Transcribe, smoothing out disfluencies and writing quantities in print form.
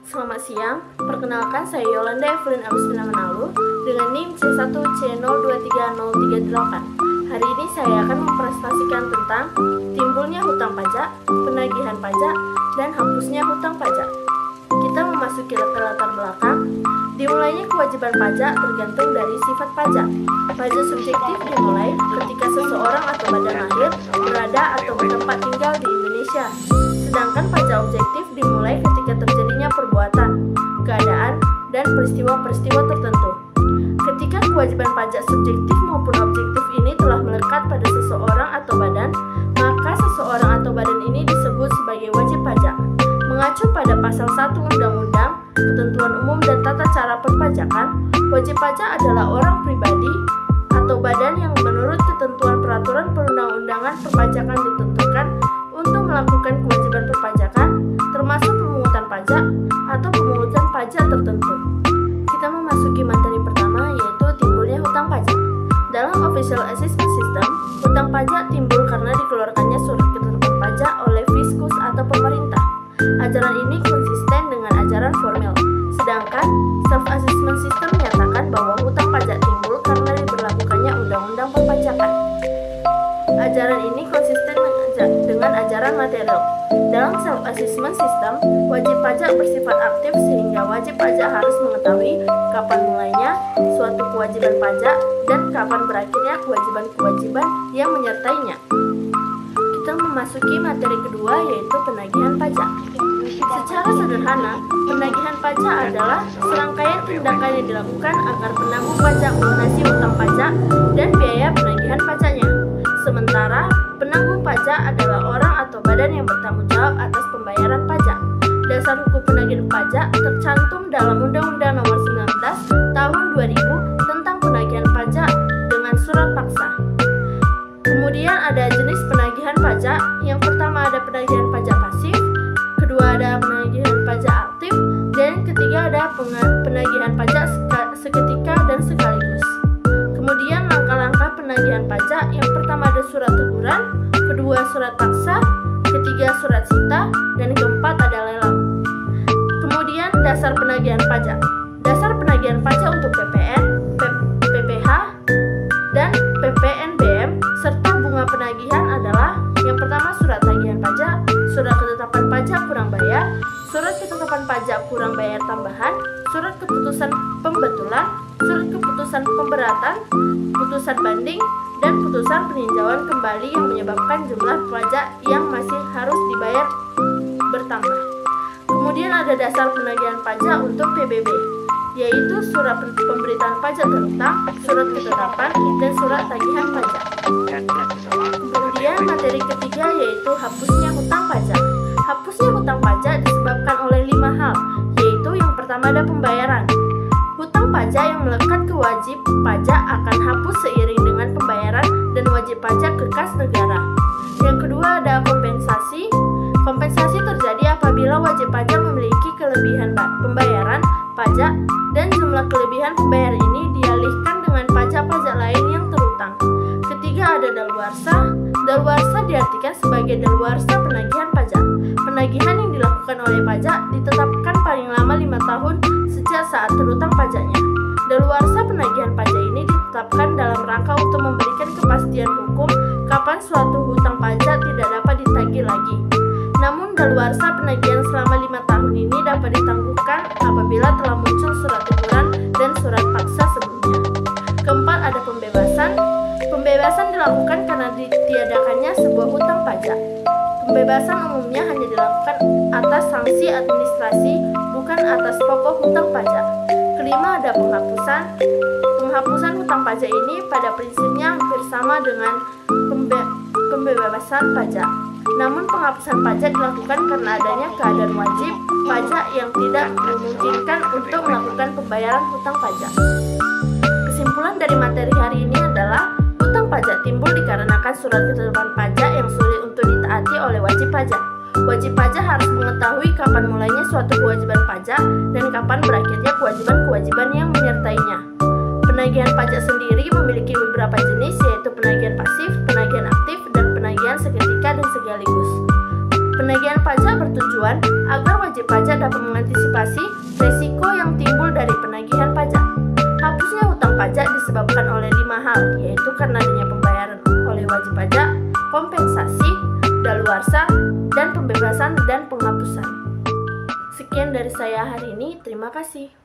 Selamat siang, perkenalkan saya Yolanda Evelyn Agustina Manalu dengan NIM C1C023038. Hari ini saya akan mempresentasikan tentang timbulnya hutang pajak, penagihan pajak, dan hapusnya hutang pajak. Kita memasuki latar belakang. Dimulainya kewajiban pajak tergantung dari sifat pajak. Pajak subjektif dimulai ketika seseorang atau badan lahir, berada atau bertempat tinggal di Indonesia. Sedangkan pajak objektif dimulai ketika terjadinya perbuatan, keadaan, dan peristiwa-peristiwa tertentu. Ketika kewajiban pajak subjektif maupun objektif ini telah melekat pada seseorang atau badan, maka seseorang atau badan ini disebut sebagai wajib pajak. Mengacu pada pasal 1 Undang-Undang Ketentuan Umum dan Tata Cara Perpajakan, wajib pajak adalah orang pribadi atau badan yang menurut ketentuan peraturan perundang-undangan perpajakan ditentukan untuk melakukan kewajiban perpajakan, termasuk pemungutan pajak atau pemungutan pajak tertentu. Kita memasuki materi pertama, yaitu timbulnya hutang pajak. Dalam Official Assessment System, hutang pajak timbul karena dikeluarkannya surat ketetapan pajak oleh fiskus atau pemerintah. Ajaran ini konsisten dengan ajaran formel, sedangkan Self-Assessment System menyatakan bahwa hutang pajak timbul karena diberlakukannya Undang-Undang Perpajakan. Ajaran ini konsisten dengan ajaran material. Dalam Self-Assessment System, wajib pajak bersifat aktif sehingga wajib pajak harus mengetahui kapan mulainya suatu kewajiban pajak dan kapan berakhirnya kewajiban-kewajiban yang menyertainya. Kita memasuki materi kedua, yaitu penagihan pajak. Secara sederhana, penagihan pajak adalah serangkaian tindakan yang dilakukan agar penanggung pajak melunasi hutang pajak dan biaya penagihan pajaknya. Sementara, penanggung pajak adalah orang atau badan yang bertanggung jawab atas pembayaran pajak. Dasar hukum penagihan pajak tercantum dalam Undang-Undang Nomor 19 Tahun 2000 tentang penagihan pajak dengan surat paksa. Kemudian ada jenis penagihan pajak. Yang pertama ada penagihan pajak pasif, kedua ada penagihan pajak aktif, dan ketiga ada penagihan pajak seketika dan sekaligus. Kemudian langkah-langkah penagihan pajak, yang pertama ada surat teguran, kedua surat paksa, ketiga surat sita, dan keempat ada lelang. Kemudian dasar penagihan pajak. Dasar penagihan pajak untuk PPN, PPH, dan PPNBM serta bunga penagihan adalah yang pertama surat tagihan pajak, surat ketetapan pajak kurang bayar, surat ketetapan pajak kurang bayar tambahan, surat keputusan pembetulan, surat keputusan pemberatan, putusan banding, dan putusan peninjauan kembali yang menyebabkan jumlah pajak yang masih harus dibayar bertambah. Kemudian ada dasar penagihan pajak untuk PBB, yaitu surat pemberitaan pajak terutang, surat ketetapan, dan surat tagihan pajak. Kemudian materi ketiga, yaitu hapusnya hutang pajak. Hapusnya hutang pajak disebabkan oleh 5 hal, yaitu yang pertama ada pembayaran. Hutang pajak yang melekat ke wajib pajak akan hapus seiring dengan pembayaran dan wajib pajak ke kas negara. Yang kedua ada kompensasi. Kompensasi terjadi apabila wajib pajak memiliki kelebihan pembayaran pajak dan jumlah kelebihan pembayaran ini dialihkan dengan pajak-pajak lain yang terutang. Ketiga ada daluarsa. Daluarsa diartikan sebagai daluarsa penagihan pajak. Penagihan yang dilakukan oleh pajak ditetapkan paling lama 5 tahun sejak saat terutang pajaknya. Daluarsa penagihan pajak ini ditetapkan dalam rangka untuk memberikan kepastian hukum kapan suatu hutang pajak tidak dapat ditagih lagi. Namun daluarsa penagihan selama 5 tahun ini dapat ditangguhkan apabila telah muncul surat teguran dan surat paksa sebelumnya. Keempat ada pembebasan. Pembebasan dilakukan karena ditiadakannya sebuah hutang pajak. Pembebasan umumnya hanya dilakukan atas sanksi administrasi, bukan atas pokok hutang pajak. Kelima ada penghapusan. Penghapusan hutang pajak ini pada prinsipnya hampir sama dengan pembebasan pajak. Namun penghapusan pajak dilakukan karena adanya keadaan wajib pajak yang tidak memungkinkan untuk melakukan pembayaran hutang pajak. Kesimpulan dari materi hari ini adalah hutang pajak timbul dikarenakan surat ketetapan pajak yang sulit untuk ditaati oleh wajib pajak. Wajib pajak harus mengetahui kapan mulainya suatu kewajiban pajak dan kapan berakhirnya kewajiban-kewajiban yang menyertainya. Penagihan pajak sendiri memiliki beberapa jenis, yaitu penagihan pasif, penagihan aktif, dan penagihan seketika dan sekaligus. Penagihan pajak bertujuan agar wajib pajak dapat mengantisipasi resiko yang timbul dari penagihan pajak. Hapusnya hutang pajak disebabkan oleh 5 hal, yaitu karena adanya pembayaran oleh wajib pajak, kompensasi, daluarsa, dan pembebasan dan penghapusan. Sekian dari saya hari ini, terima kasih.